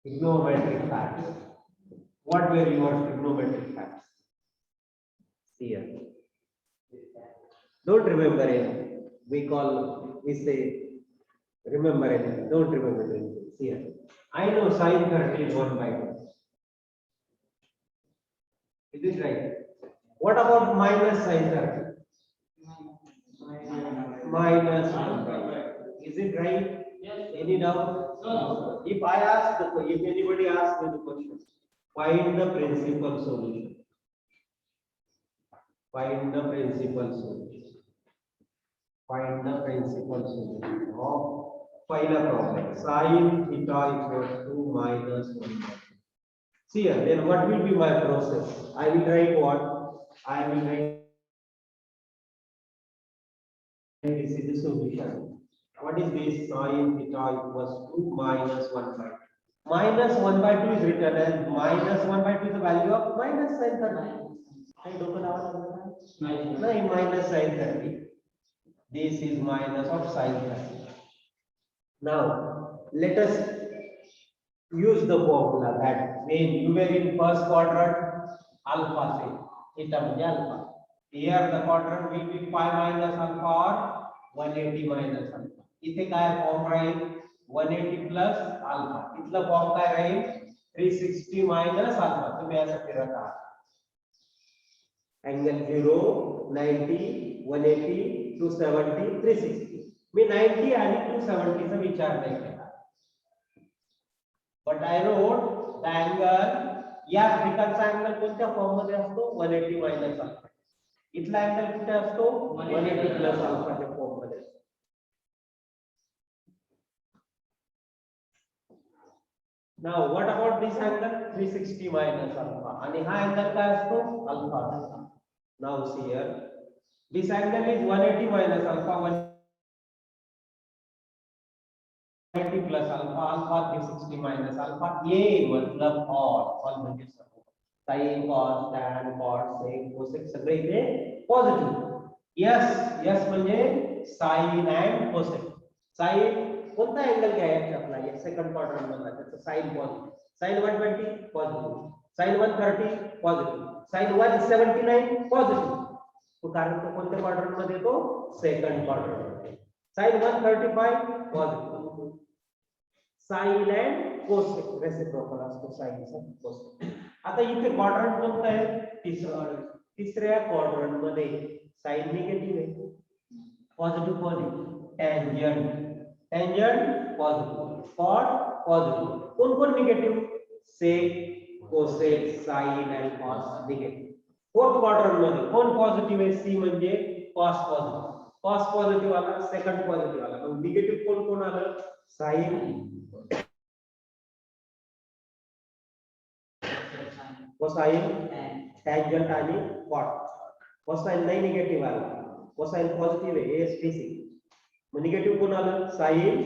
Trigonometric facts. What were your trigonometric facts? Here. Don't remember it. We say, remember it. Don't remember anything. Here. I know sine 30 is 1 by 2. Is it right? What about minus sine 30? Minus 1 by 2. Is it right? Yes. Any doubt? No. If anybody asks me the question, find the principal solution. Find the principal solution. Find the principal solution of final problem. Sin theta equals to minus 1 by 2. See here, then what will be my process? I will write what? I will write this is the solution. What is this? Sin theta equals to minus 1 by 2. Minus 1 by 2 is written as minus 1 by 2 is the value of minus sin 30. I don't know. Minus sin 30. This is minus of sin 30. Now, let us use the formula that when you were in first quadrant, alpha say, theta means alpha. Here the quadrant will be 5 minus alpha or 180 minus alpha. इथे काय form राहील 180 plus alpha. इथला form काय राहील 360 minus alpha. तुम्ही असं फिरत आहात. Angle 0, 90, 180, 270, 360. मी 90 आणि 270 चा विचार नाही केला. But I wrote the angle, या ठिकाणचा अँगल कोणत्या फॉर्म मध्ये असतो 180 मायनस अल्फा. इथला अँगल कुठे असतो 180 प्लस अल्फाच्या फॉर्म मध्ये. Now what about this angle 360 minus alpha आणि हा angle काय असतो alpha. Now see here, this angle is 180 minus alpha, 180 plus alpha, alpha 360 minus alpha. ये मतलब और म्हणजे सर्व sin cos tan cos sec cosec सगळे इथे पॉझिटिव्ह. यस म्हणजे sin and cosec. sin कोणता अँगल घ्यायचा आपला या सेकंड क्वाड्रंट मधला, त्याचा sine positive. sin 120 positive, sin 130 positive, sin 179 positive. तो कारण तो कोणत्या क्वाड्रंट मध्ये येतो सेकंड क्वाड्रंट मध्ये. sin 135 positive. sin and cosec reciprocal असतो sin चा cosec. आता इथे क्वाड्रंट कोणता आहे तिसऱ्या क्वाड्रंट मध्ये sin निगेटिव्ह आहे, positive positive. Tangent positive, cot positive. कौन negative sec cosec sine and cos negative. Fourth quadrant मध्ये कौन पॉजिटिव आहे सी म्हणजे कॉस पॉजिटिव. कॉस पॉजिटिव आला, सेकंड पॉजिटिव आला. मग निगेटिव कोण आलं साइन, कोसाइन, टेंजेंट आणि कॉट. कोसाइन नाही निगेटिव्ह आला, कोसाइन पॉजिटिव आहे एसपीसी. निगेटिव्ह कोण आलं sine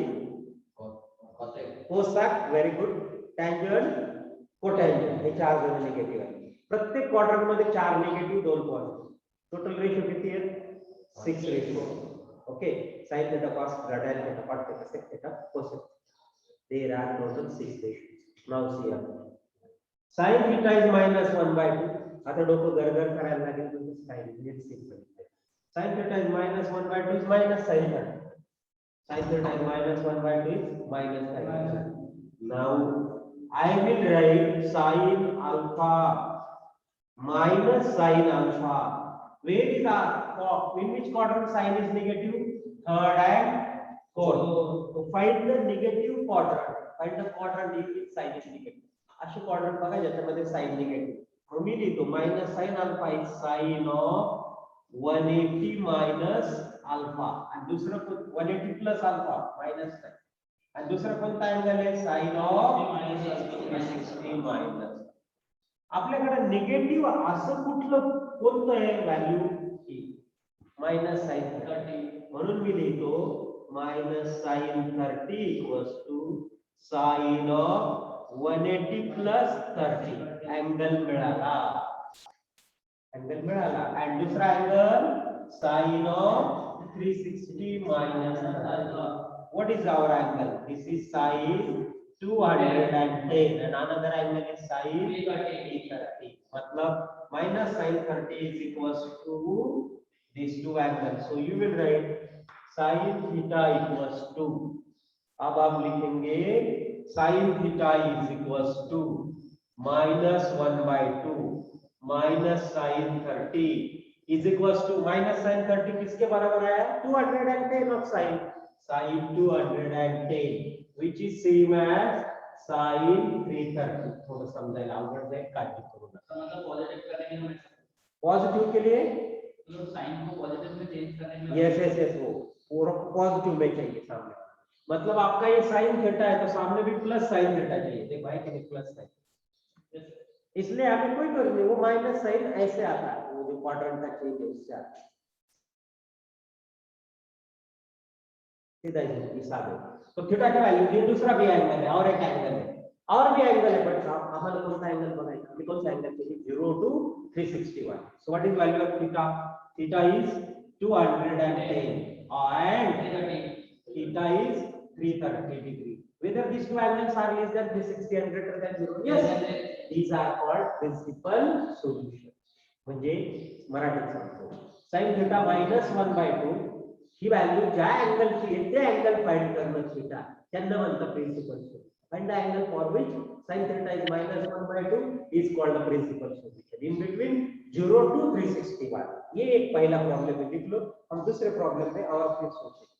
cosec. Very good. Tangent cotangent हे चार जण निगेटिव्ह आहे. प्रत्येक क्वाड्रंट मध्ये 4 निगेटिव्ह 2 पॉझिटिव्ह. टोटल रेशो किती आहे 6 ratio. Okay. sin theta cos theta tan theta cot theta sec theta cosec. There are total 6 ratios. Now see here, sin theta is minus 1 by 2. आता डोकं गरगर करायला लागेल म्हणजे sin let's simple. sin theta is minus 1 by 2 is minus sin theta. Sin theta is minus 1 by 2 is minus sin theta. Now I will write sin alpha minus sin alpha. Where is in which quadrant sin is negative? Third and fourth. So find the negative quadrant. Find the quadrant in which sin is negative. असे quadrant बघा ज्याच्यामध्ये sin negative. मग मी लिहितो minus sin alpha is sin of 180 minus alpha आणि दुसरं 180 plus alpha minus sin. आणि दुसरं कोणता angle आहे sin of 360 minus. आपल्याकडे निगेटिव्ह असं कुठलं कोणतं आहे व्हॅल्यू की minus sin 30. म्हणून मी लिहितो minus sin 30 equals to sin of 180 plus 30. Angle मिळाला. आणि दुसरा angle sin of 360 minus 30. what is our angle? This is sine 210 and another angle is sine 330. मतलब minus sine 30 is equals to these two angles. So you will write sine theta equals to, अब आप लिखेंगे sin theta is equals to minus 1/2 minus sin 30 is equals to minus sin 30 किसके बराबर आया? 210 of sin 210 which is same as sin 330. थोड़ा समझायला अवघड जाईल, काळजी करू नका. मतलब पॉजिटिव करने में पॉजिटिव के लिए मतलब साइन को पॉजिटिव में चेंज करने में यस यस यस, वो पूरा पॉजिटिव में चाहिए सामने. मतलब आपका ये साइन थीटा है तो सामने भी प्लस साइन थीटा चाहिए. देख भाई कि प्लस साइन, इसलिए हमें कोई जरूरत नहीं, वो माइनस साइन ऐसे आता है, वो जो क्वाड्रेंट का चेंज है उससे आता है. सीधा हिसाब है. तो थीटा का वैल्यू ये दूसरा भी एंगल है और एक एंगल है और भी एंगल है, बट हमारे कौन सा एंगल बनाएंगे? हमें कौन सा एंगल चाहिए? 0 to 361. So what is value of theta? Theta is 210 and theta is 330 degree. Whether these two angles are less than 360 and greater than 0? Yes, these are called principal solution. म्हणजे मराठीत सांगतो, sin theta minus 1/2 ही value ज्या अँगलची आहे ते angle find करणं theta, त्यांना म्हणतात principal solution. Find the angle for which sin theta is minus 1/2 is called the principal solution in between 0 to 361. ये एक पहला प्रॉब्लम है, लिख लो. हम दूसरे प्रॉब्लम में और फिर सोचेंगे.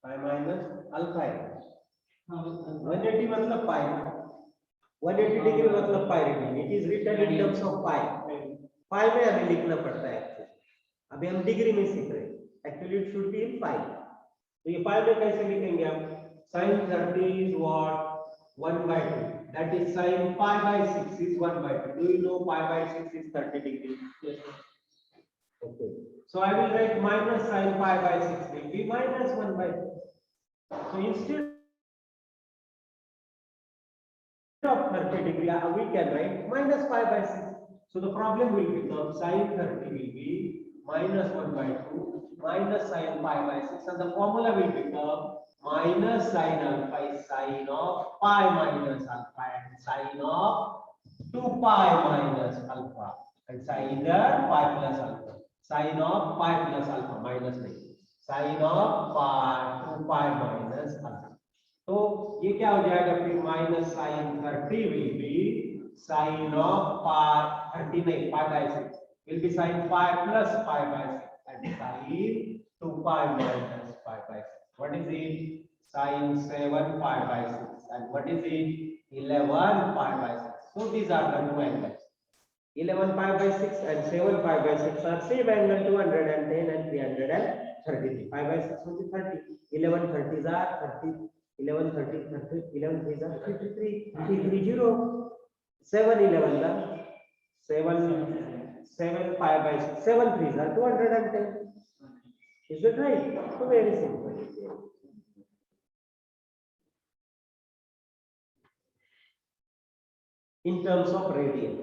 पाई माइनस अल्फा है. 180 मतलब पाई, 180 डिग्री मतलब pi degree. It is written in terms of pi. Pi में हमें लिखना पड़ता है एक्चुअली. अभी हम डिग्री में सीख रहे हैं, actually it should be in pi. तो ये पाई में कैसे लिखेंगे हम? sin 30 is what? 1/2. That is sin pi by 6 is 1/2. Do you know pi by 6 is 30 degree? Yes. Okay. So I will write minus sin pi by 6 will be minus 1/2. So instead of 30 degree, we can write minus pi by 6. So the problem will become sin 30 will be minus 1/2 minus sin pi by 6, and the formula will become minus sin alpha is sin of pi minus alpha and sin of 2 pi minus alpha, and sin pi plus alpha, sin of pi plus alpha minus नहीं, sin of pi 2 pi minus alpha. तो ये क्या हो जाएगा फिर minus sine 30 will be sine of pi 30 नहीं pi by 6 will be sine pi plus pi by 6 and sine 2 pi minus pi by 6. What is it? Sin 7 pi by 6 and what is it? 11 pi by 6. So these are the two angles. 11 pi by 6 and 7 pi by 6 are same angle, 210 and 333. Pi by 6 will be 30. 11 30s are 30. 11 30 30. 11 3s are 53. 330. 7 11 are 7 pi by 6. 7 3s are 210. Is it right? So very simple. In terms of radian.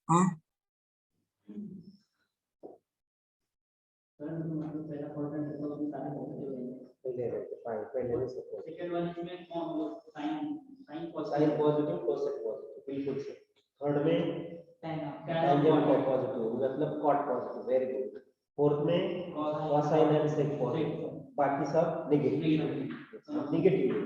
हाँ पहला quadrant है तो उसमें सारे positive हैं. पहले नहीं suppose. Second one इसमें कौन वो sine sine Sin positive positive, cosec positive. बिल्कुल से. Third में टेन tangent positive, मतलब cot positive. Very good. Fourth में cosine and sec positive. बाकी सब negative. Negative.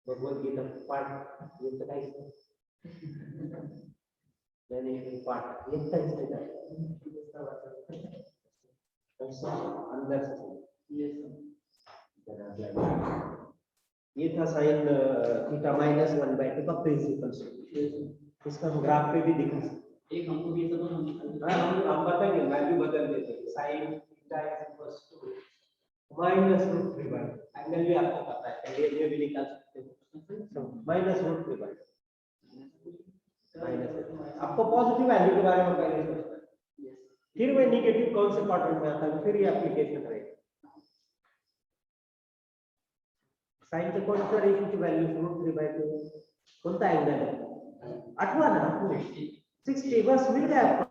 भगवद गीता पाठ ये काय मैंने पाठ ये अंदर ये था साइन थीटा माइनस 1/2 का प्रिंसिपल. इसका हम ग्राफ पे भी दिखा सकते एक हमको भी सब हम हैं. हम बताएंगे, वैल्यू बदल देते हैं. Sine theta equals to minus root 3 angle भी आपको पता है, ये भी निकाल सकते हो. Minus root 3 minus. आपको पॉजिटिव वैल्यू के बारे में पहले सोचना है, फिर वह निगेटिव कौन से क्वाड्रेंट में आता है, फिर ये एप्लीकेशन रहेगा. साइन के कौन सा रेशियो की वैल्यू रूट 3/2 कौन सा एंगल है, आठवां ना 60. बस मिल गया आपको.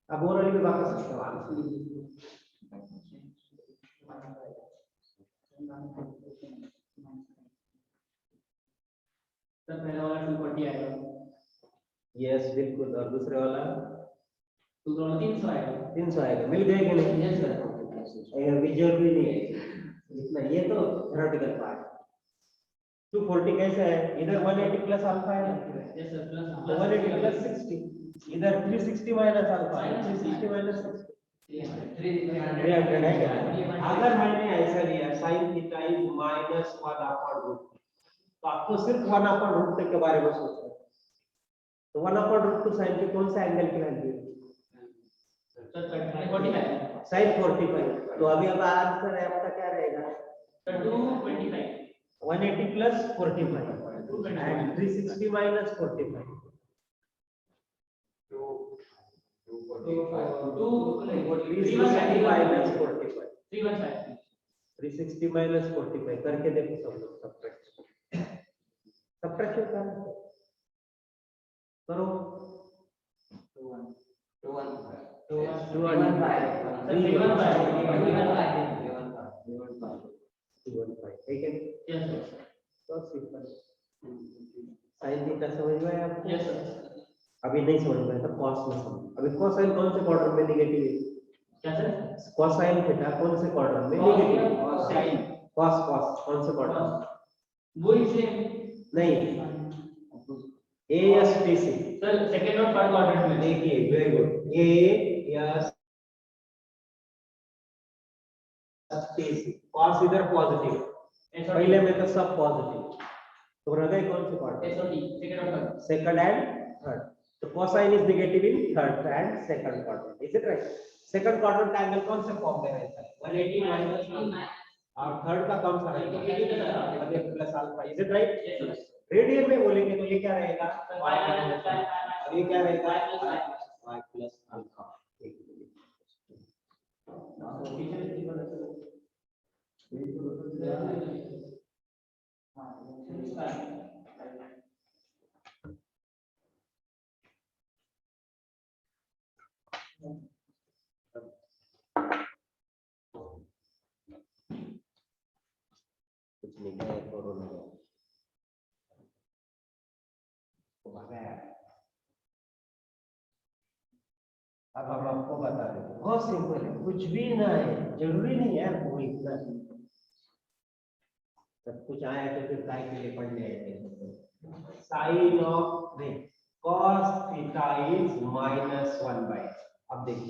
अब ओरली में वापस सर पहला वाला 240 आएगा. यस बिल्कुल. और दूसरे वाला दूसरा वाला 300 आएगा. 300 आएगा. मिल गए कि नहीं? Yes sir. विजुअल भी नहीं है इतना. ये तो थ्योरेटिकल पार्ट. 240 कैसा है, इधर 180 प्लस अल्फा है, Yes sir, plus तो 180 प्लस 60, इधर 360 माइनस अल्फा, 360 माइनस 60, 300 है क्या? अगर मैंने ऐसा लिया sin theta is minus 1 upon root, तो आपको सिर्फ 1 अपॉन रूट के बारे में सोचना है। तो 1 अपॉन रूट टू sin के कौन सा एंगल की वैल्यू है? sin 45। तो अभी अब आंसर है आपका क्या रहेगा? 180 plus 45 and 360 minus 45, 360 minus 45, 360 minus 45 करके देखो सब लोग, सब्ट्रैक्शन करो, 215, ठीक है? तो सिंपल sin थीटा समझ में आया आपको? अभी नहीं समझ में आया तो cos में समझ। अभी कोसाइन कौन से क्वाड्रेंट में नेगेटिव है? कोसाइन थीटा कौन से क्वाड्रेंट में नेगेटिव है? cos कौन से क्वाड्रेंट? नहीं, A S T C। देखिए very good, A S T C, cos इधर पॉजिटिव, पहले में तो सब पॉजिटिव, तो हृदय कौन से क्वाड्रेंट? सेकंड एंड थर्ड, तो cosine is negative in third and second quadrant, is it right? Second quadrant का एंगल कौन से फॉर्म में रहता है? 180 माइनस, और थर्ड का कौन सा रहेगा? 180 plus alpha, is it right? Radian में बोलेंगे तो ये क्या रहेगा? और ये क्या रहेगा? y plus alpha. कुछ नहीं है, कोरोना अब हम आपको बता दें, बहुत सिंपल है, कुछ भी ना है, जरूरी नहीं है वो इतना सब कुछ आया तो फिर काय के लिए पढ़ने आए थे? साइन ऑफ नहीं, cos थीटा इज माइनस 1/, अब देखिए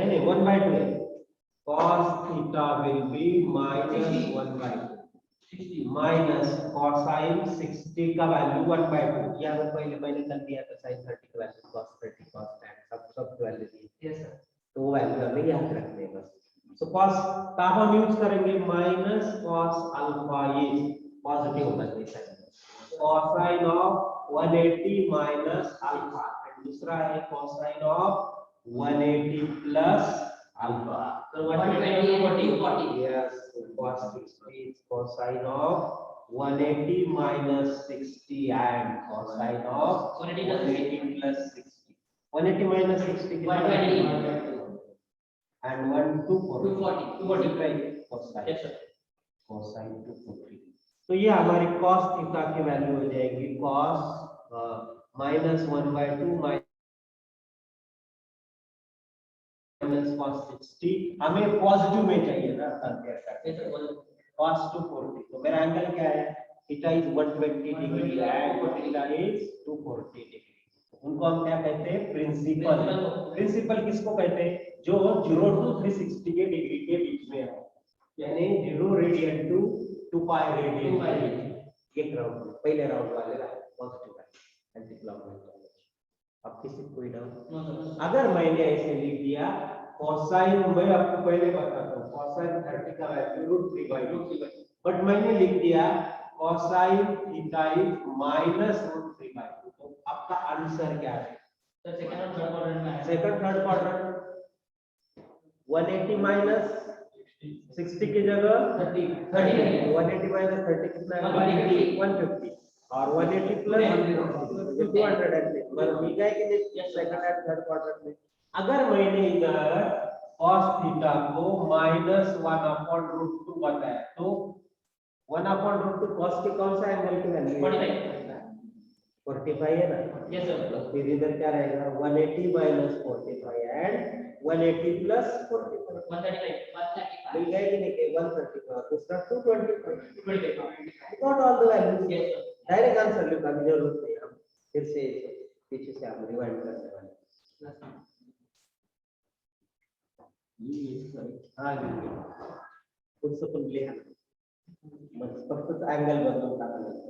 नहीं 1/2 है, cos theta will be minus 1/2 minus cosine 60 का वैल्यू 1/2, या मैं पहले कर दिया था sin 30 का वैल्यू cos 30 cos tan सब वैल्यू दी। यस सर, तो वो वैल्यू हमें याद रखने है बस। सो cos का हम यूज करेंगे माइनस cos अल्फा, ये पॉजिटिव होना चाहिए, cosine of 180 minus alpha, and दूसरा है cosine of 180 plus alpha, so 120 yes, cos 60 is cosine of 180 minus 60 and cosine of 180 plus 60, 180 minus 60 and 1 240 right, cosine, yes sir, cosine 240, तो ये हमारी cos theta की value हो जाएगी cos minus 1/2 माइनस cos 60, हमें positive में चाहिए ना कंपेयर करके, cos 240, तो मेरा एंगल क्या है? Theta is 120 degree and theta is 240 degree, उनको हम क्या कहते हैं? प्रिंसिपल। प्रिंसिपल किसको कहते हैं? जो 0 to 360 के डिग्री के बीच में है, यानी 0 रेडियन टू 2 पाई रेडियन के बीच। एक राउंड पहले राउंड वाले पॉजिटिव है, एंटी क्लॉकवाइज। अब किसी कोई डाउट? अगर मैंने ऐसे लिख दिया कोसाइन, मैं आपको पहले बताता हूँ, कोसाइन 30 का वैल्यू √3/2, बट मैंने लिख दिया कोसाइन थीटा इज माइनस √3/2, तो आपका आंसर क्या है? सेकंड थर्ड क्वाड्रेंट 180 माइनस 60 की जगह 30, 180 माइनस 30 कितना है? 150, और 180 प्लस 200 मिल जाएगी सेकंड एंड थर्ड क्वाड्रेंट में। अगर मैंने इधर cos थीटा को माइनस 1/√2 बताया, तो 1/√2 cos के कौन सा एंगल की वैल्यू है? 45 45 है ना? Yes sir. तो फिर इधर क्या रहेगा 180 माइनस 45 एंड 180 प्लस 45 135 मिल गया कि नहीं? 135 और दूसरा 225 25 not all the values. Yes sir. Direct answer लिखा की जरूरत नहीं, हम फिर से पीछे से हम रिवाइंड करने वाले। हाँ खुद से पण लिहा मग फक्त अँगल बदलून टाकायचं.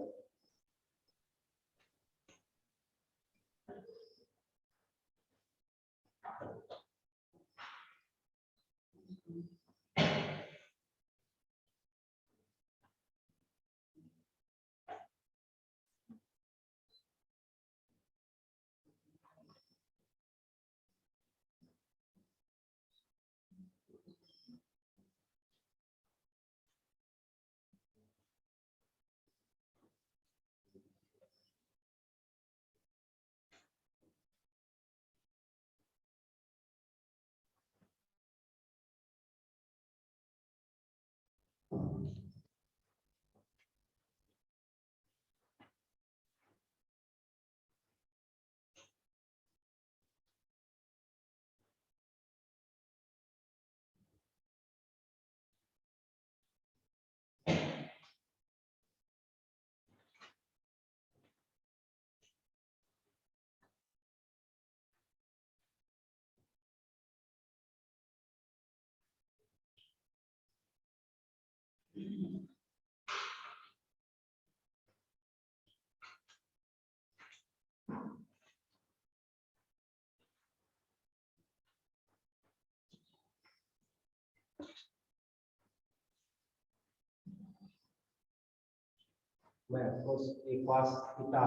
मैं आपको एक cos थीटा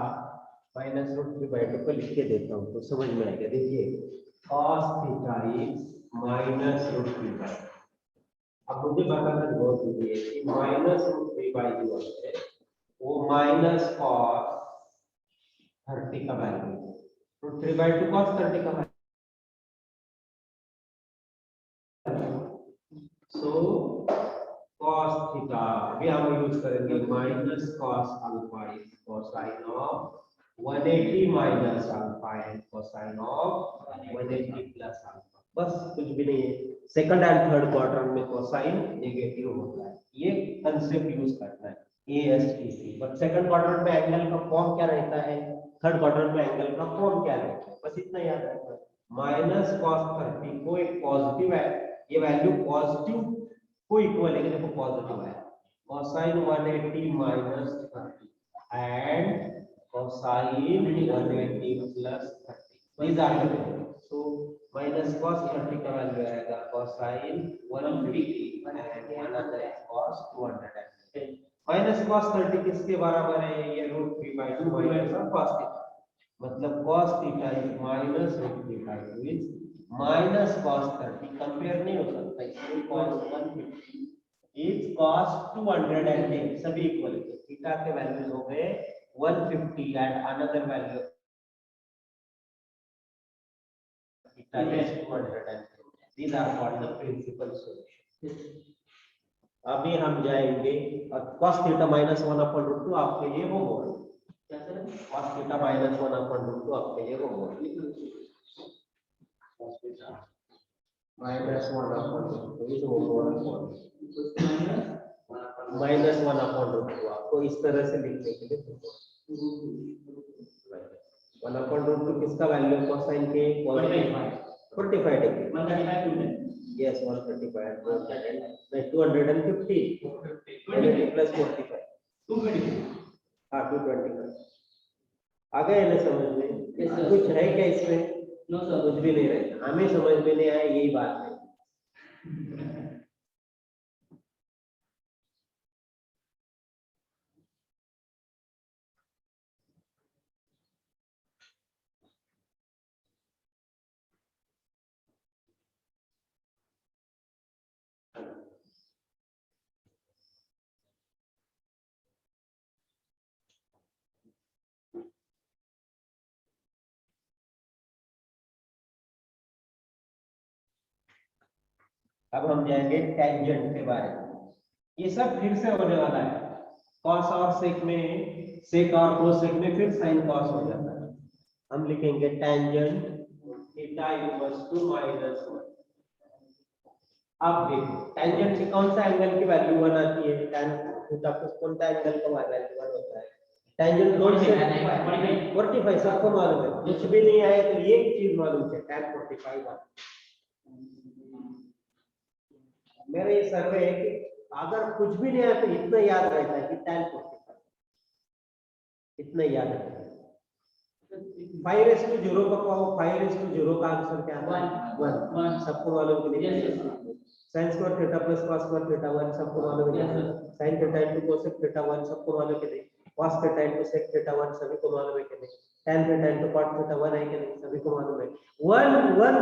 माइनस रूट 3/2 को लिख के देता हूँ तो समझ में आएगा. देखिए cos theta is minus root 3/2. अब मुझे बताना बहुत जरूरी है कि माइनस रूट 3/2 है वो माइनस cos 30 का वैल्यू है. रूट 3/2 cos 30 का वैल्यू. सो cos थीटा भी हम यूज करेंगे minus cos alpha is cosine of 180 minus alpha and cosine of 180 plus alpha. बस कुछ भी नहीं है. सेकंड एंड थर्ड क्वाड्रेंट में कोसाइन नेगेटिव होता है. ये कंसेप्ट यूज करना है ASTC. बट सेकंड क्वाड्रेंट में एंगल का फॉर्म क्या रहता है, थर्ड क्वाड्रेंट में एंगल का फॉर्म क्या रहता है, बस इतना याद रखना. माइनस cos 30 को एक पॉजिटिव है, ये वैल्यू पॉजिटिव को इक्वल है. देखो पॉजिटिव है cosine 180 minus 30 and cosine 180 plus 30. these are the values. So minus cos 30 का वैल्यू आएगा cosine 150 and another cos 210. Minus cos 30 किसके बराबर है? ये रूट 3/2 माइनस cos थीटा. मतलब cos theta is minus root 3/2 is minus cos 30. Compare नहीं हो सकता इसलिए cos 150 इज cos 210. सभी इक्वल है. थीटा के वैल्यूज हो गए 150 and another value theta is 210. these are called the principal solution. अभी हम जाएंगे और cos थीटा माइनस 1/√2 आपके लिए वो होगा. क्या सर? cos थीटा माइनस 1/√2 आपके लिए वो होगा. माइनस 1/√2 इज माइनस 1/√2 आपको इस तरह से लिखने के लिए 1/√2 किसका वैल्यू कोसाइन के 45 डिग्री. 135 यस 135 नहीं 250 प्लस 45 220. हाँ 225. आ गए ना समझ में? Yes, sir. कुछ है क्या इसमें? No sir. कुछ भी नहीं रहता. हमें समझ में नहीं आया यही बात है. अब हम जाएंगे टेंजेंट के बारे में. ये सब फिर से होने वाला है. कॉस और सेक में, सेक और कोसेक में फिर साइन कॉस हो जाता है। हम लिखेंगे टेंजेंट थीटा इक्वल्स टू -1। अब देखो टेंजेंट से कौन सा एंगल की वैल्यू 1 आती है? tan थीटा प्लस कौन सा एंगल का वैल्यू 1 होता है? टेंजेंट 45 सबको मालूम है, कुछ भी नहीं आए तो ये चीज मालूम है tan 45 1। मेरा ये सर्वे है कि अगर कुछ भी नहीं आया तो इतना याद रहता है कि tan 45, इतना याद रहता है। 5⁻0 का पावर 5�0 का आंसर क्या है? 1। सबको मालूम है कि नहीं? sin square theta plus cos square theta 1 सबको मालूम है। sin theta into cosec theta 1 सबको मालूम है कि नहीं? cos theta into sec theta 1 सभी को मालूम है कि नहीं? tan theta into cot theta 1 है कि नहीं? सभी को मालूम है। 1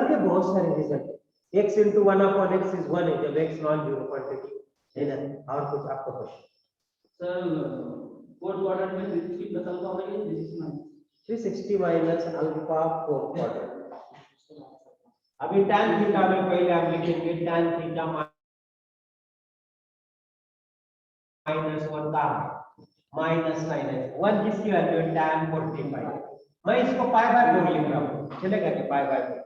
के बहुत सारे रिजल्ट है। x into 1 upon x is 1 है जब x नॉन जीरो क्वांटिटी है ना। और कुछ आपका क्वेश्चन सर फोर्थ क्वाड्रेंट में 360 प्लस अल्फा होगा कि 360 माइनस अल्फा फोर्थ क्वाड्रेंट। अभी tan थीटा में पहले आप लिखेंगे tan थीटा -1 का -9 जिसकी वैल्यू है tan 45। मैं इसको पाई बाय 4 लिख रहा हूँ, चलेगा कि पाई बाय 4?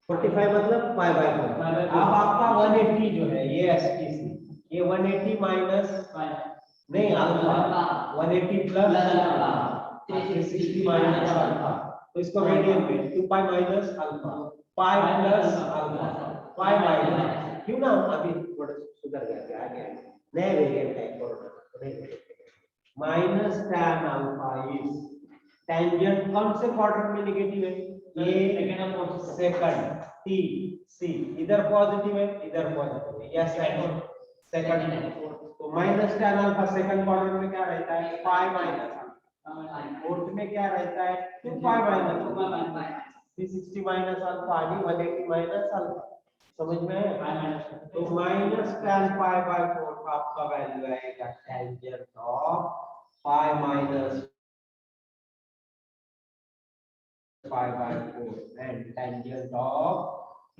45 मतलब पाई बाय 4। अब आपका 180 जो है ये एसटीसी, ये 180 माइनस नहीं अल्फा 180 प्लस 360 माइनस अल्फा, तो इसको रेडियन में 2 pi minus alpha pi plus alpha pi minus, क्यों ना अभी थोड़ा सुधर गया, आ गया नया वेरिएंट है corona minus tan alpha is tangent कौन से क्वाड्रेंट में नेगेटिव है? ये सेकंड टी सी, इधर पॉजिटिव है इधर पॉजिटिव है, यस सेकंड। तो minus tan alpha second quadrant में क्या रहता है? पाई माइनस, फोर्थ में क्या रहता है? 2 पाई माइनस 360 माइनस अल्फा यानी 180 माइनस अल्फा, समझ में है? तो माइनस tan पाई बाय 4 का आपका वैल्यू आएगा tangent of pi minus pi bye 4 and tangent of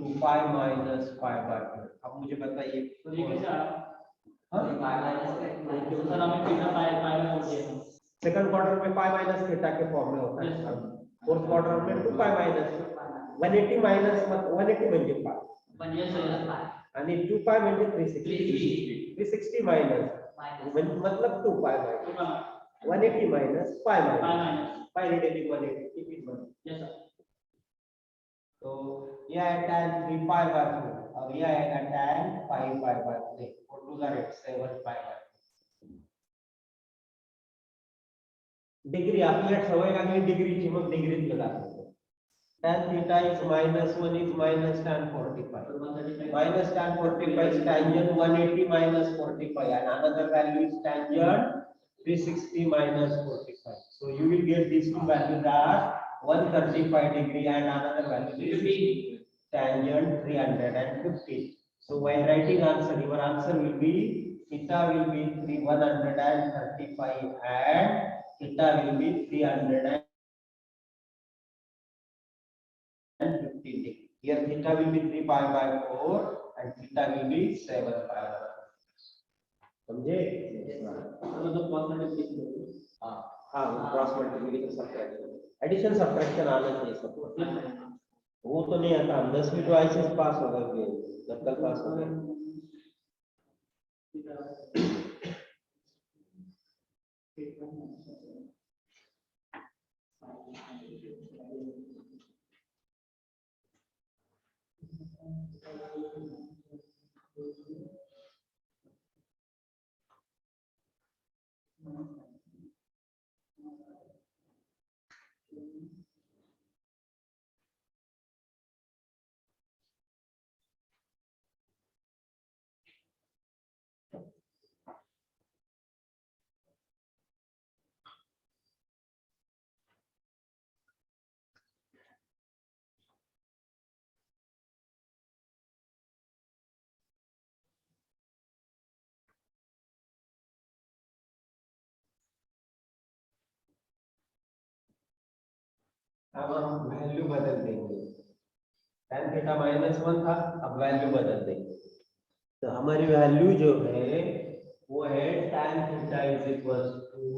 2 pi minus pi bye 4। अब मुझे बताइए तो ये कैसे आया? हाँ सर हमें थीटा पाई पाई में बोल दिया। सेकंड क्वार्टर में पाई माइनस थीटा के फॉर्म में होता है, फोर्थ क्वार्टर में 2 पाई माइनस 180 माइनस 180 म्हणजे पाई आणि 2 पाई म्हणजे 360 माइनस मतलब 2 pi minus 180 minus pi minus pi radian 180 keep it one. Yes sir. तो यह है tan 3 पाई बाय 4 और यह है tan 5 पाई बाय 3 और 2 का रेट 7 पाई बाय। डिग्री आपल्याला सवय लागली डिग्रीची, मग डिग्रीत लगा सकतो। tan theta is -1 is minus tan 45 minus tan 45 is tangent 180 minus 45 and another value is tangent 360 minus 45. So you will get these two values are 135 degree and another value is tangent 350. So while writing answer, your answer will be theta will be 135 and theta will be 350 degree. Here theta will be 3 pi by 4 and theta will be 7 pi by 4. समझे? मतलब cross multiplication. हाँ cross multiplication subtraction addition subtraction आना चाहिए सबको। वो तो नहीं आता, 10वीं तो ऐसे पास हो गए, जब तक पास हो गए। अब हम वैल्यू बदल देंगे, tan थीटा -1 था, अब वैल्यू बदल देंगे। तो हमारी वैल्यू जो है वो है tan theta is equal to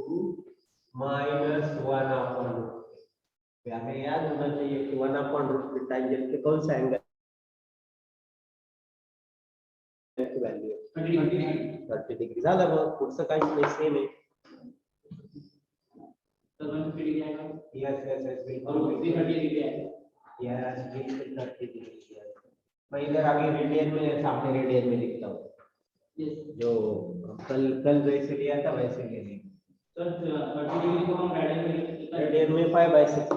-1/√3। हमें याद होना चाहिए कि 1/√3 टेंजेंट के कौन सा एंगल की वैल्यू है 30 डिग्री। झालं मग पुढचं काहीच नाही, सेम आहे। तो 150 डिग्री आएगा यस यस यस और वो बिल्कुल 330 डिग्री आएगा। यस बिल्कुल 30 डिग्री। मैं इधर अभी रेडियन में सामने रेडियन में लिखता हूँ, यस जो कल कल जैसे लिया था वैसे ले लेंगे। सर 30 डिग्री को हम रेडियन में लिखते हैं रेडियन में 5/6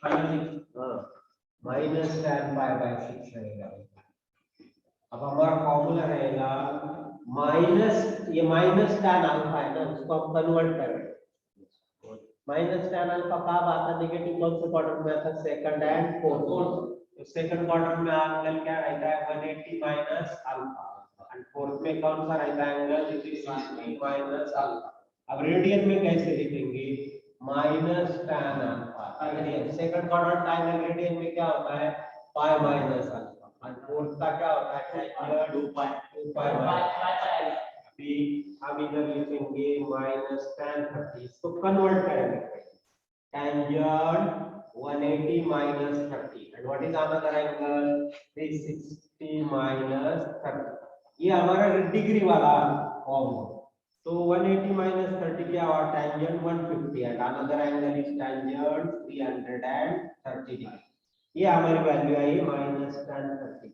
5/6 हाँ माइनस tan 5/6 रहेगा। अब हमारा फॉर्मूला रहेगा माइनस, ये माइनस tan अल्फा है ना, उसको हम कन्वर्ट करें। माइनस tan अल्फा कब आता, नेगेटिव कौन से क्वार्टर में आता, सेकंड एंड फोर्थ। तो सेकंड क्वार्टर में एंगल क्या रहता है 180 माइनस अल्फा, एंड फोर्थ में कौन सा रहता है एंगल 60 माइनस अल्फा। अब रेडियन में कैसे लिखेंगे, minus tan alpha. Radian second quarter time radian में क्या होता है pi minus alpha, and fourth का क्या होता है 2 पाई माइनस। अभी हम इधर लिखेंगे माइनस tan 30, इसको कन्वर्ट करेंगे tangent 180 minus 30 and what is another angle 360 minus 30। ये हमारा डिग्री वाला फॉर्म है। तो 180 minus 30 क्या हुआ tangent 150 and another angle is tangent 330 degree। ये हमारी value I minus tan 30।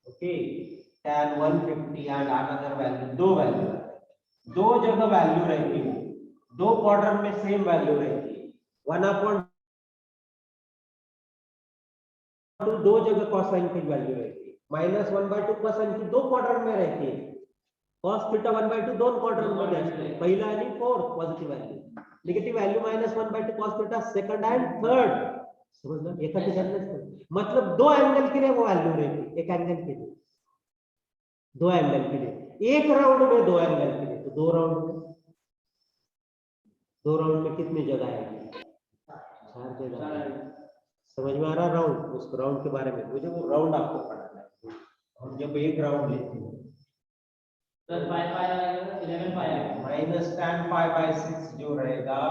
Okay tan 150 and another value, दो वैल्यू, दो जगह वैल्यू रहती है, दो क्वार्टर में सेम वैल्यू रहती है। 1/2 दो जगह कोसाइन की वैल्यू रहती है, -1/2 कोसाइन की दो क्वार्टर में रहती है, cos थीटा 1/2 दोन क्वार्टर मध्ये असते, पहिला आणि fourth positive value, negative value -1/2 cos theta second and third. समझना, एक ही ठिकाणी मतलब दो एंगल के लिए वो वैल्यू रहती, एक एंगल के लिए, दो एंगल के लिए, एक राउंड में दो एंगल के लिए। तो दो राउंड में कितनी जगह आएगी, 4 जगह आएगी। समझ में आ रहा राउंड, उस राउंड के बारे में मुझे वो राउंड आपको पढ़ाना है। हम जब एक राउंड लेते हैं सर 5 आएगा 11 आएगा माइनस tan 5/6 जो रहेगा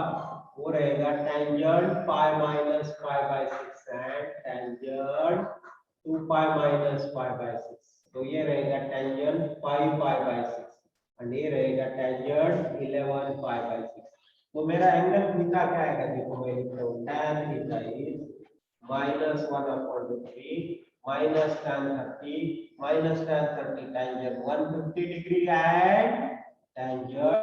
वो रहेगा tangent pi minus 5/6 and tangent 2 pi minus 5/6। तो ये रहेगा tangent 5 pi/6 और ये रहेगा tangent 11 pi/6। तो मेरा एंगल थीटा क्या आएगा, देखो मैं लिखता हूँ tan theta is -1/√3 minus tan 30 minus tan 30 tangent 150 degree and tangent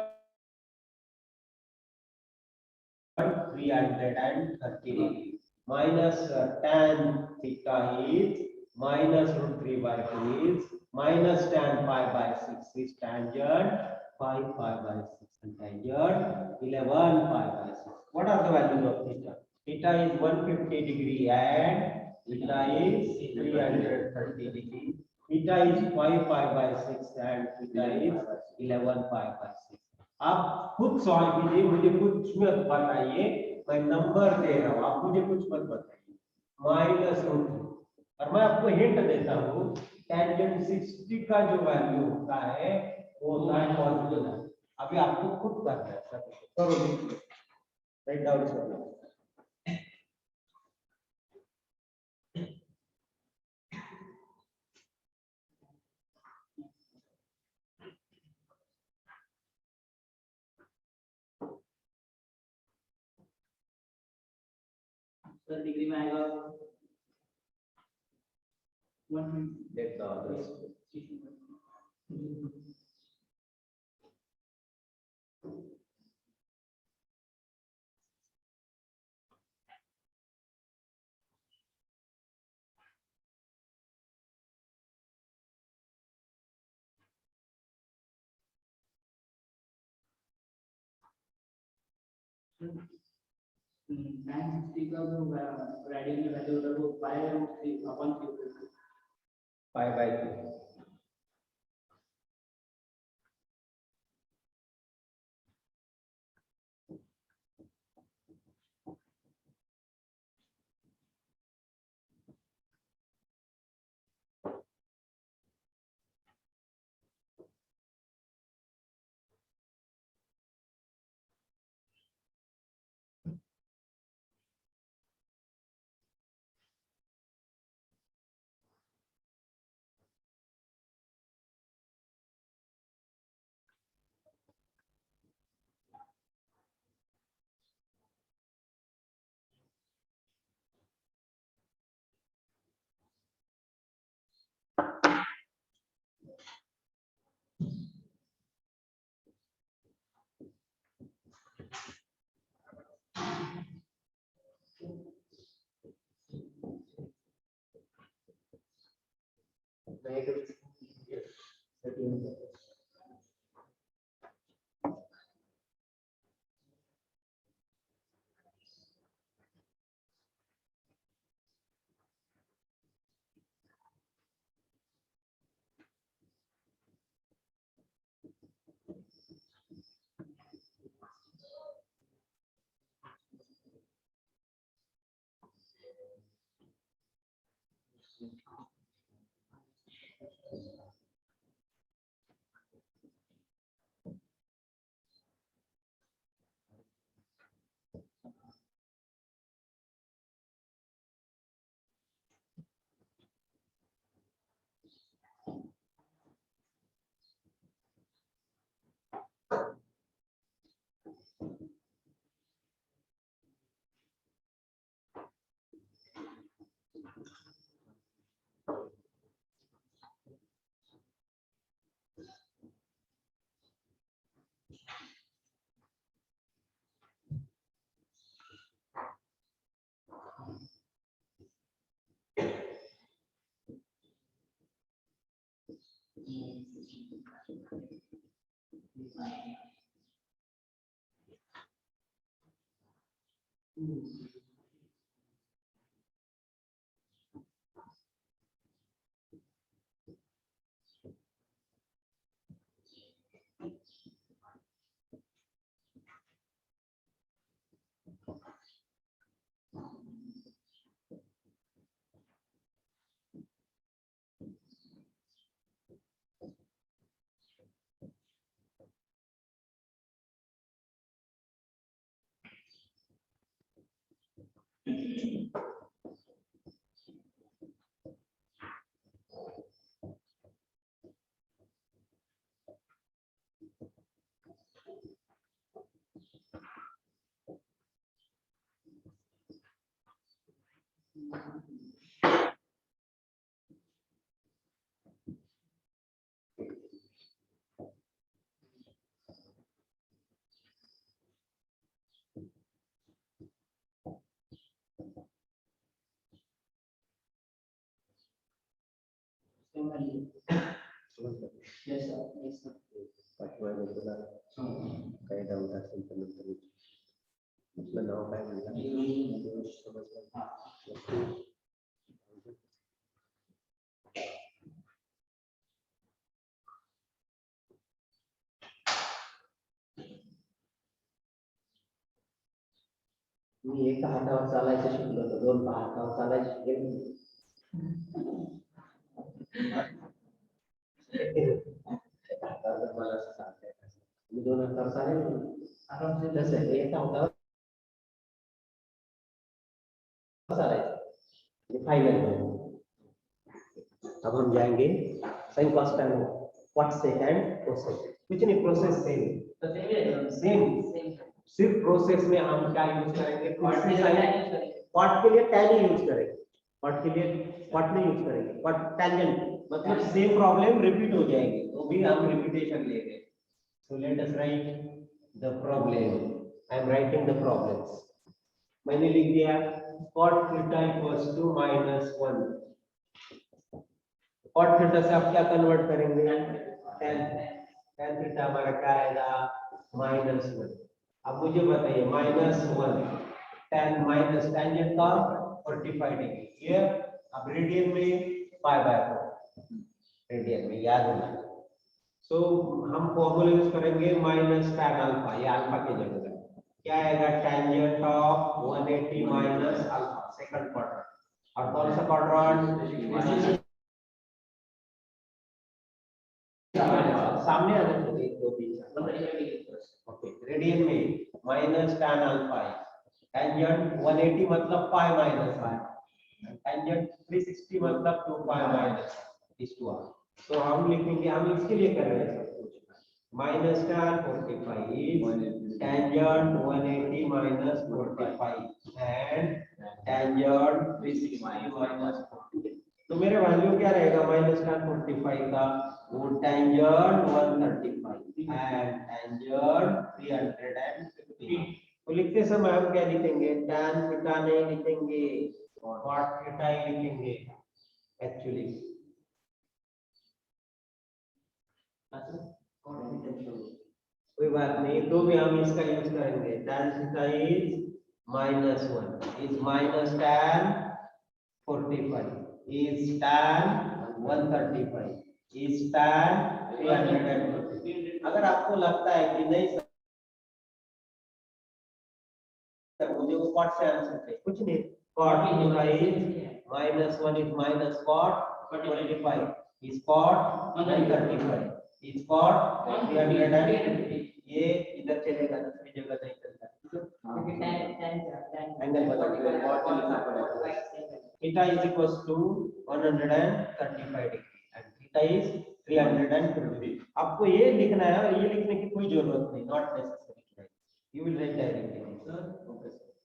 330 degree minus tan theta is -√3/2 is minus tan 5/6 is tangent 5 pi/6 and tangent 11 pi/6। What are the values of theta? Theta is 150 degree and theta is 330 degree. Theta is 5 pi/6 and theta is 11 pi/6। आप खुद solve कीजिए, मुझे कुछ मत बताइए, मैं number दे रहा हूं, आप मुझे कुछ मत बताइए। -√3 और मैं आपको हिंट देता हूं टेंजेंट 60 का जो वैल्यू होता है वो होता है पॉजिटिव। अभी आपको खुद करना है सर, करो write down sir. Sir degree में आएगा 120 लेट द अदर्स। tan 60 का जो रेडियन में वैल्यू होता है वो 5/3 5/2 negative. Yes. 13. Yes, sir. Yes, sir. पाठीमागे काही डाऊट असेल तर नंतर म्हटलं नाव काय म्हणलं समजलं. मी एका हातावर चालायचं शिकलो होतो, दोन हातावर चालायचं शिकेल. मला असं चालतंय, मी दोन हातावर चालेल आरामशीर. तसं आहे, एका हातावर चालायचं. फाइनल अब हम जाएंगे sine cos tan what sec and cosec. कुछ नहीं, प्रोसेस सेम सेम. सिर्फ प्रोसेस में हम क्या यूज करेंगे, कॉट के लिए टैन ही यूज करेंगे, कॉट के लिए कॉट नहीं यूज करेंगे. कॉट टैंजेंट मतलब सेम प्रॉब्लम रिपीट हो जाएगी, तो भी हम रिपीटेशन लेंगे. So let us write the problem. I am writing the problems. मैंने लिख दिया cot theta equals to -1. cot theta से आप क्या कन्वर्ट करेंगे, tan थीटा हमारा क्या आएगा, -1. अब मुझे बताइए -1 tan माइनस टेंजेंट का 45 डिग्री. ये अब रेडियन में π/4, रेडियन में याद रखना. सो हम फॉर्मूला यूज करेंगे -tan अल्फा. ये अल्फा की जगह क्या आएगा, tangent of 180 minus alpha, second quadrant. और कौन सा क्वाड्रेंट, सामने आ जाए 1 2 3 4. ओके, रेडियन में -tan अल्फा है. टेंजेंट 180 मतलब π - π, टेंजेंट 360 मतलब 2π - इस 2r. तो हम लिखेंगे, हम इसके लिए कर रहे हैं सब कुछ. -tan 45 tangent 180 minus 45 and tangent 360 minus 40. तो मेरे वैल्यू क्या रहेगा -tan 45 का, वो tangent 135 and tangent 350. तो लिखते समय हम क्या लिखेंगे, tan थीटा नहीं लिखेंगे, cot थीटा ही लिखेंगे. एक्चुअली कोई बात नहीं, तो भी हम इसका यूज करेंगे। tan theta is -1 is minus tan 45 is tan 135 is tan 350। अगर आपको लगता है कि नहीं सर मुझे वो कॉट से आंसर चाहिए, कुछ नहीं, cot theta is -1 is minus cot 45 is cot 135 is cot 350। ये इधर चलेगा, दूसरी जगह नहीं चलता। एंगल बदल दिया। Theta is equals to 135 degree and theta is 350। आपको ये लिखना है और ये लिखने की कोई जरूरत नहीं, not necessary, you will write directly.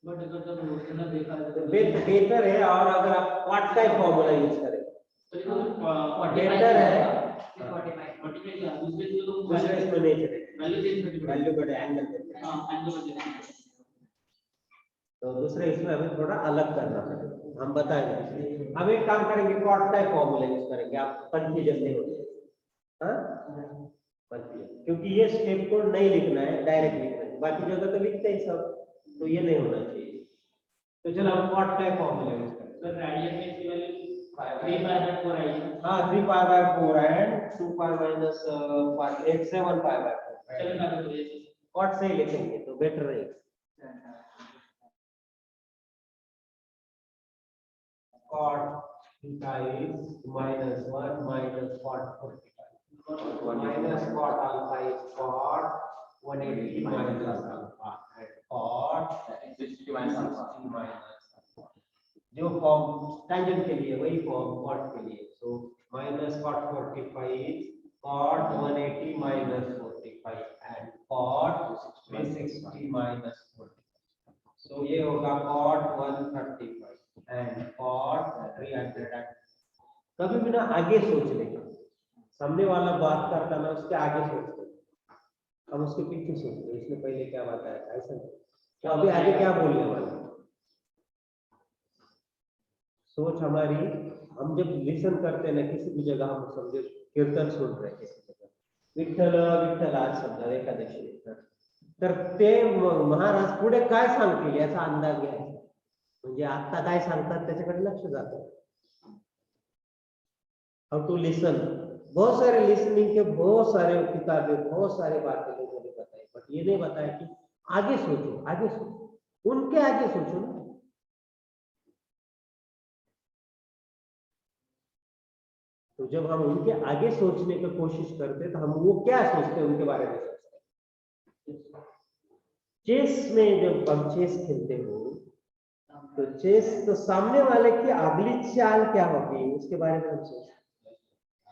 But अगर जब रोशन देखा जाए तो बेहतर है, और अगर आप क्वाट का फॉर्मूला यूज करें बेहतर है। दूसरे इसमें नहीं चलेगा, वैल्यू बड़े एंगल तो दूसरे इसमें हमें थोड़ा अलग करना पड़ेगा, हम बताएंगे। हम एक काम करेंगे, क्वाट का फॉर्मूला यूज करेंगे, आप कंफ्यूजन नहीं होगी। हाँ, क्योंकि ये स्टेप को नहीं लिखना है, डायरेक्ट लिखना है, बाकी जगह तो लिखते हैं सब, तो ये नहीं होना चाहिए। तो चलो हम क्वाट का फॉर्मूला यूज करें। सर रेडियन में इसकी वैल्यू 3/4 आएगी। हाँ 3/4 एंड 2 5 -5 8 7 5/4। चलेगा तो ये क्वाट से ही लिखेंगे तो बेटर रहेगा। Cot theta is -1 minus cot 45 minus cot alpha is cot 180 minus alpha and cot 60 minus alpha। जो फॉर्म टेंजेंट के लिए वही फॉर्म कॉट के लिए, so minus cot 45 is cot 180 minus 45 and cot 360 minus 45। so ये होगा cot 135 and cot 300। कभी भी ना आगे सोच लेगा, सामने वाला बात करता ना उसके आगे सोचते, हम उसके पीछे सोचते, इसने पहले क्या बताया था ऐसा, तो अभी आगे क्या बोलने वाला। सोच हमारी, हम जब लिसन करते हैं ना किसी भी जगह, हम समझे कीर्तन सुन रहे किसी जगह, विठ्ठल विठ्ठल आज समजा एकादशी तर ते महाराज पुढे काय सांगतील याचा अंदाज घ्यायचा, म्हणजे आता काय सांगतात त्याच्याकडे लक्ष जातं। हाउ टू लिसन, बहुत सारे लिसनिंग के बहुत सारे किताबें, बहुत सारे बातें लोगों ने बताई, बट ये नहीं बताया कि आगे सोचो, आगे सोचो, उनके आगे सोचो ना। तो जब हम उनके आगे सोचने की कोशिश करते तो हम वो क्या सोचते हैं उनके बारे में सोचते हैं। चेस में जब हम चेस खेलते हो तो चेस तो सामने वाले की अगली चाल क्या होगी उसके बारे में हम सोचते हैं,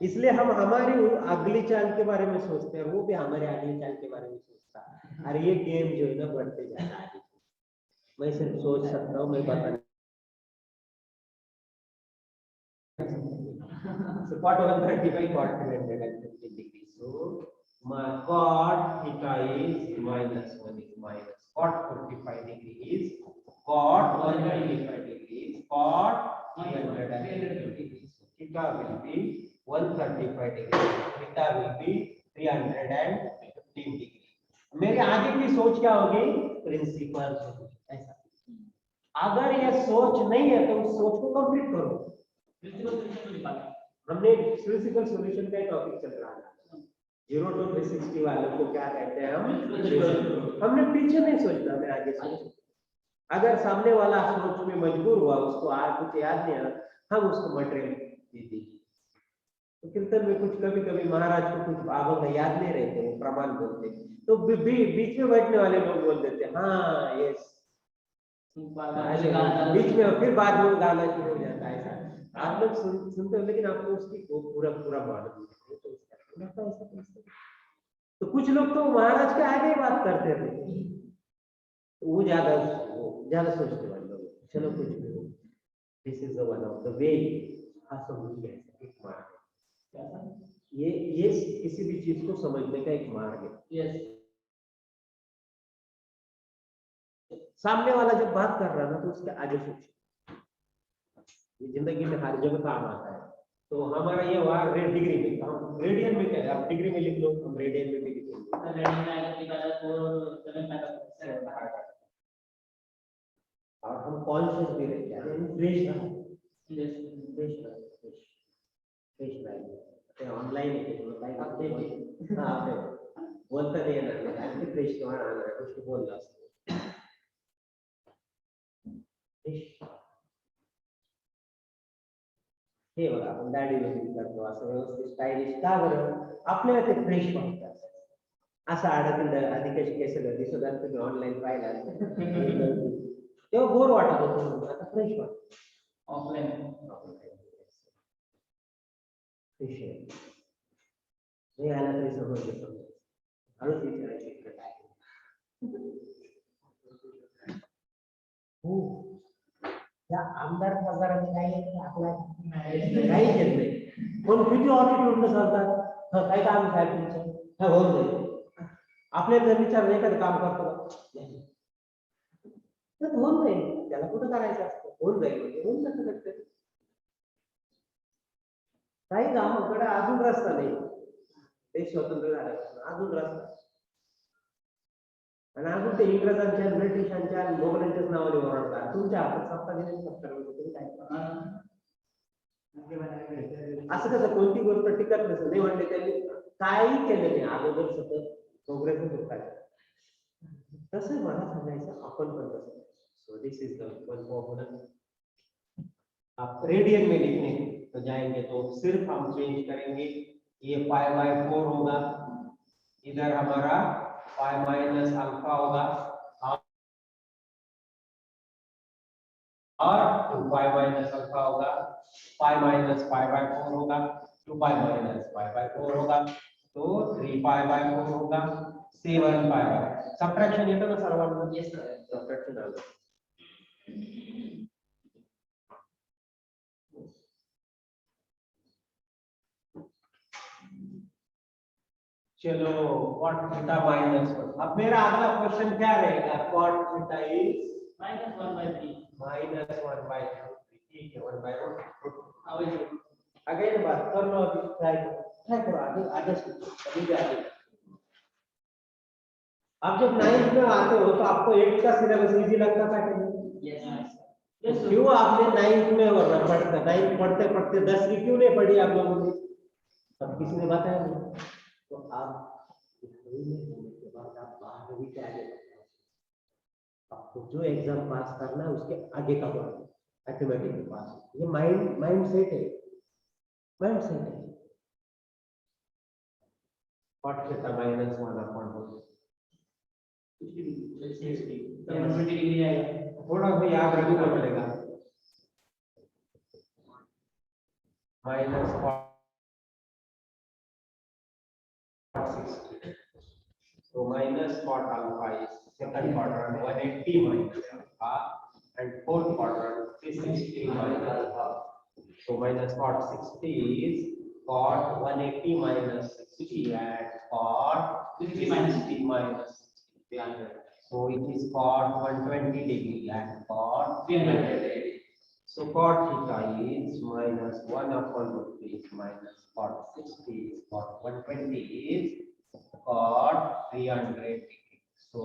इसलिए हम हमारी अगली चाल के बारे में सोचते हैं, वो भी हमारे अगली चाल के बारे में सोचता है। अरे ये गेम जो है ना बढ़ते जा रहा है, मैं सिर्फ सोच सकता हूँ, मैं बता so cot 135 cot 350 degrees, so my cot theta is -1 is minus cot 45 degree is cot 135 degrees cot 350 degrees, so theta will be 135 degrees, theta will be 315 degree। मेरे आगे की सोच क्या होगी, प्रिंसिपल ऐसा। अगर ये सोच नहीं है तो उस सोच को कंप्लीट करो। हमने प्रिंसिपल सॉल्यूशन का टॉपिक चल रहा है, 0 to 360 वालों को क्या कहते हैं हम, हमने पीछे नहीं सोचना, हमें आगे सोचना। अगर सामने वाला सोच में मजबूर हुआ, उसको कुछ याद नहीं आया, हम उसको मटेरियल दे दीजिए। तो कीर्तन में कुछ कभी कभी महाराज को कुछ भागों का याद नहीं रहते, वो प्रमाण बोलते, तो बीच में बैठने वाले लोग बोल देते हाँ यस, बीच में फिर बाद में गाना शुरू हो जाता है। ऐसा आप लोग सुनते हो, लेकिन आपको उसकी पूरा मालूम नहीं। तो कुछ लोग तो महाराज के आगे ही बात करते थे, तो वो ज्यादा सोचते वाले लोग, चलो कुछ भी हो, this is the one of the way, समझ गए एक मार्ग है, ये किसी भी चीज को समझने का एक मार्ग है। यस, सामने वाला जब बात कर रहा है ना तो उसके आगे सोचिए, ये जिंदगी में हर जगह काम आता है। तो हमारा ये हुआ डिग्री में, तो हम रेडियन में क्या है, आप डिग्री में लिख लो, हम रेडियन में भी लिखेंगे। सर रेडियन में आएगा 3,475 और हम कॉन्शियस भी रहते हैं, फ्रेश रहा, फ्रेश रहा, ऑनलाइन है तो काय हां आपले बोलता नाही येणार नाही, आणखी फ्रेश किंवा राहणार गोष्टी बोलला असतो फ्रेश. हे बघा आपण दाढी वगैरे करतो असं व्यवस्थित स्टायलिश का बरं, आपल्याला ते फ्रेश वाटतं. असं अडकलं आधी कशी केस दिसत असतं, तुम्ही ऑनलाईन पाहिला तेव्हा बोर वाटत होतं, आता फ्रेश वाटतं ऑफलाइन फ्रेश आहे. नाही आला तरी समजलं हळूच विचारायचं इकडे काय. हो त्या आमदार खासदारांनी काय येत आपला काहीच येत नाही, पण किती ऑटिट्यूडनं चालतात. काय काम साहेब तुमचं, हा होऊन जाईल. आपले जर विचार नाही एखादं काम करतो तर होऊन जाईल, त्याला कुठं करायचं असतं, होऊन जाईल म्हणजे होऊन जातं नक्की. काही गावाकडे अजून रस्ता नाही, ते स्वतंत्र झाल्यापासून अजून रस्ता, आणि अजून ते इंग्रजांच्या ब्रिटिशांच्या मोगलांच्याच नावाने ओरडतात. तुमच्या हातात सत्ता दिली तुम्ही काय असं कसं कोणती गोष्ट टिकत नसेल, नाही म्हणले त्यांनी काही केलं नाही अगोदर सतत प्रोग्रेसच होत आहे. तसं मला सांगायचं आपण पण तसं. So this is the one formula. आप रेडियन में लिखने तो जाएंगे तो सिर्फ हम चेंज करेंगे, ये पाई बाय 4 होगा, इधर हमारा पाई माइनस अल्फा होगा और 2 पाई माइनस अल्फा होगा, पाई माइनस पाई बाय 4 होगा, 2 पाई माइनस पाई बाय 4 होगा, तो 3 पाई बाय 4 होगा, 7 पाई बाय. सबट्रैक्शन येतो ना सर्वांना? Yes sir. सबट्रैक्शन आलं. चलो cot थीटा माइनस 1. अब मेरा अगला क्वेश्चन क्या रहेगा? cot theta is -1/3. -1/3. ठीक है, 1/√. अवश्य अगेन बात कर लो, अभी ट्राई करो आगे आगे अभी भी आगे. आप जब 9th में आते हो तो आपको 8th का सिलेबस इजी लगता था कि नहीं? यस क्यों आपने 9th में पढ़ते 9th पढ़ते पढ़ते 10वीं क्यों नहीं पढ़ी आप लोगों ने? सब किसी ने बताया नहीं. तो आप होने के बाद आप 12वीं के आगे आपको जो एग्जाम पास करना है उसके आगे का पढ़ो, ऑटोमेटिकली पास. ये माइंड सेट है, माइंड सेट है. cot theta -1/√. 60 120 डिग्री आएगा. थोड़ा सा याद रखना पड़ेगा. Minus cot 60. So minus cot alpha is second quadrant 180 minus alpha, and fourth quadrant 360 minus alpha. So minus cot 60 is cot 180 minus 60 and cot 60 minus 60 minus 300. So it is cot 120 degree and cot 300 degree. So cot theta is minus 1/√3 is minus cot 60 is cot 120 is cot 300 degree. So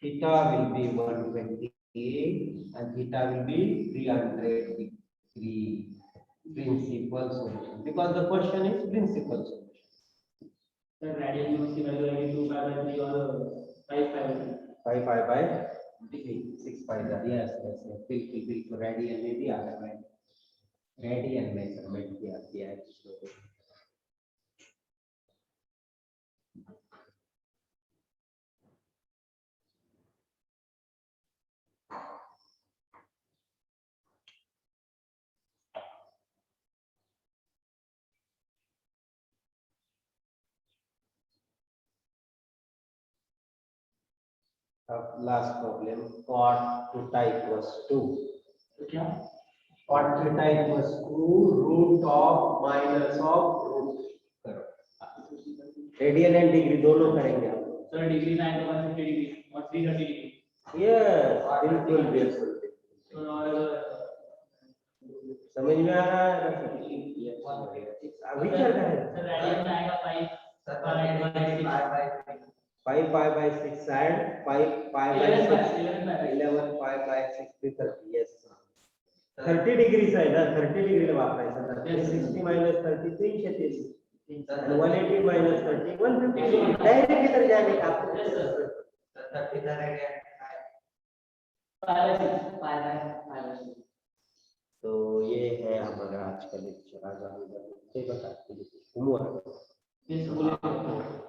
theta will be 120 and theta will be 300 degree. Principal solution, because the question is principal solution. Sir radian में उसकी value आएगी 2/3 और 5/3. 5 by 6 pi. Yes. बिल्कुल radian में भी आ रहा है, radian measurement भी आती है. Last problem, cot theta equals 2. तो क्या Cot theta equals 2 root of minus of root. करो. रेडियन एंड डिग्री दोनों करेंगे आप. सर डिग्री में आएगा 150 डिग्री और 330 डिग्री. यस बिल्कुल बिल्कुल. और समझ में आ रहा है? विचार करें सर रेडियन में आएगा 5 5 pi by 6 and 5 pi by 6 11 pi by 6 30 yes 30 degrees आहे ना 30 डिग्री वापरायचं तर 360 minus 30 330 and 180 minus 30 150 डायरेक्ट इधर जाने का तो ये है हमारा आज का लेक्चर आज हम इधर बताते हैं होमवर्क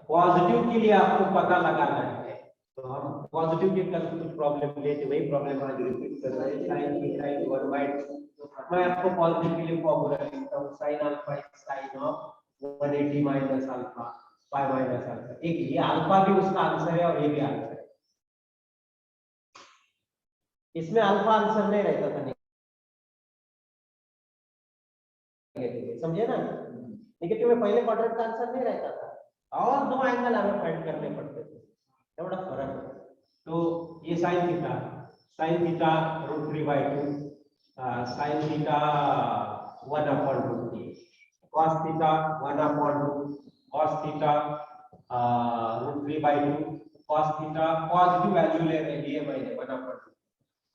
पॉजिटिव के लिए आपको पता लगाना है तो हम पॉजिटिव के कल कुछ प्रॉब्लम लेते वही प्रॉब्लम आज रिपीट कर रहे हैं sin थीटा = 1/2 मैं आपको पॉजिटिव के लिए फॉर्मूला लिखता हूं sin alpha is sin of 180 minus alpha pi minus alpha एक ये अल्फा भी उसका आंसर है और ये भी आंसर है इसमें अल्फा आंसर नहीं रहता था नेगेटिव समझे ना नेगेटिव में पहले क्वाड्रेंट का आंसर नहीं रहता था और दो एंगल हमें फाइंड करने पड़ते थे थोड़ा फर्क है तो ये sin theta √3/2 sin theta 1/2 cos theta 1/2 cos theta √3/2 cos theta positive value ले रहे हैं मैंने 1/2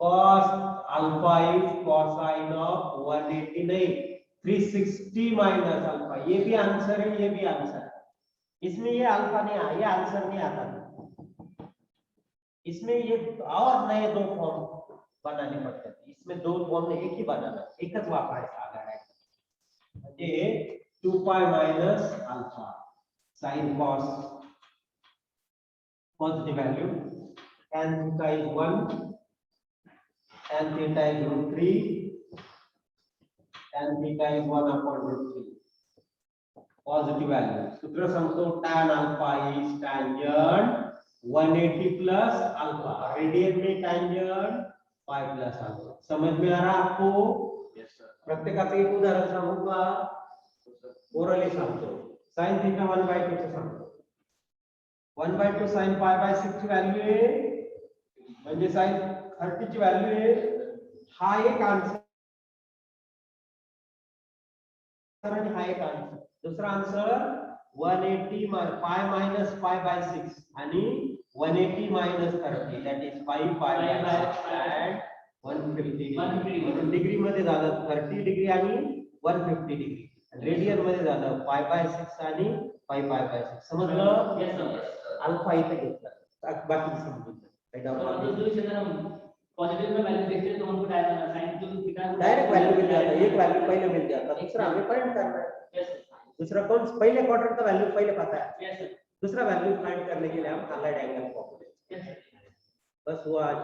cos alpha is cosine of 180 नहीं 360 माइनस अल्फा ये भी आंसर है ये भी आंसर है इसमें ये अल्फा नहीं आया ये आंसर नहीं आता था इसमें ये और नए दो फॉर्म बनाने पड़ते थे इसमें दो फॉर्म ने एक ही बनाना एकच वापरायचा आला आहे म्हणजे 2 pi minus alpha sin cos positive value tan theta is 1 tan theta is √3 tan theta is 1/√3 positive value सूत्र समझो tan alpha is tangent 180 plus alpha radian में tangent pi plus alpha समझ में आ रहा आपको यस सर प्रत्येकाचं एक उदाहरण सांगू का ओरली सांगतो sin theta 1/2 चं सांगतो 1/2 sin pi by 6 ची व्हॅल्यू आहे म्हणजे sin 30 ची व्हॅल्यू आहे हा एक आन्सर आणि हा एक आन्सर दूसरा answer 180 pi minus pi by 6 आणि 180 minus 30 that is 5 pi by 6 and 150 म्हणून डिग्री मध्ये झालं 30 डिग्री आणि 150 डिग्री रेडियन मध्ये झालं pi by 6 आणि 5 pi by 6 समजलं अल्फा इथे घेतला बाकी समजून काय डाउट पॉजिटिव में वैल्यू देखते हैं तो हमको sin थीटा डायरेक्ट वैल्यू मिल जाता है एक वैल्यू पहले मिल जाता है दूसरा हमें फाइंड करना है यस दूसरा कौन पहले क्वाड्रेंट का वैल्यू पहले पता है यस दूसरा वैल्यू फाइंड करने के लिए हम अलाइड एंगल फॉर्मूले बस हुआ आज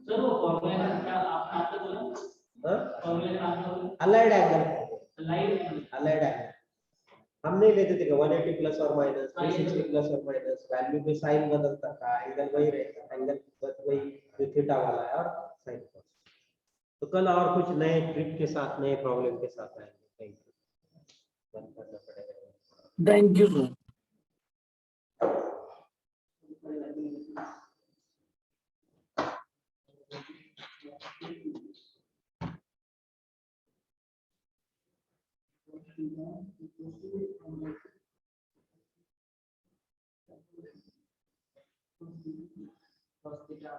सर वो फॉर्मूला क्या आपने बोला फॉर्मूला आपने बोला अलाइड एंगल लाइट हम नहीं लेते थे 180 प्लस और माइनस 360 प्लस और माइनस वैल्यू में साइन बदलता था एंगल वही रहता एंगल बस वही जो थीटा वाला है और साइन तो कल और कुछ नए ट्रिक के साथ नए प्रॉब्लम के साथ आएंगे थैंक यू बंद करना पड़ेगा thank you sir cos theta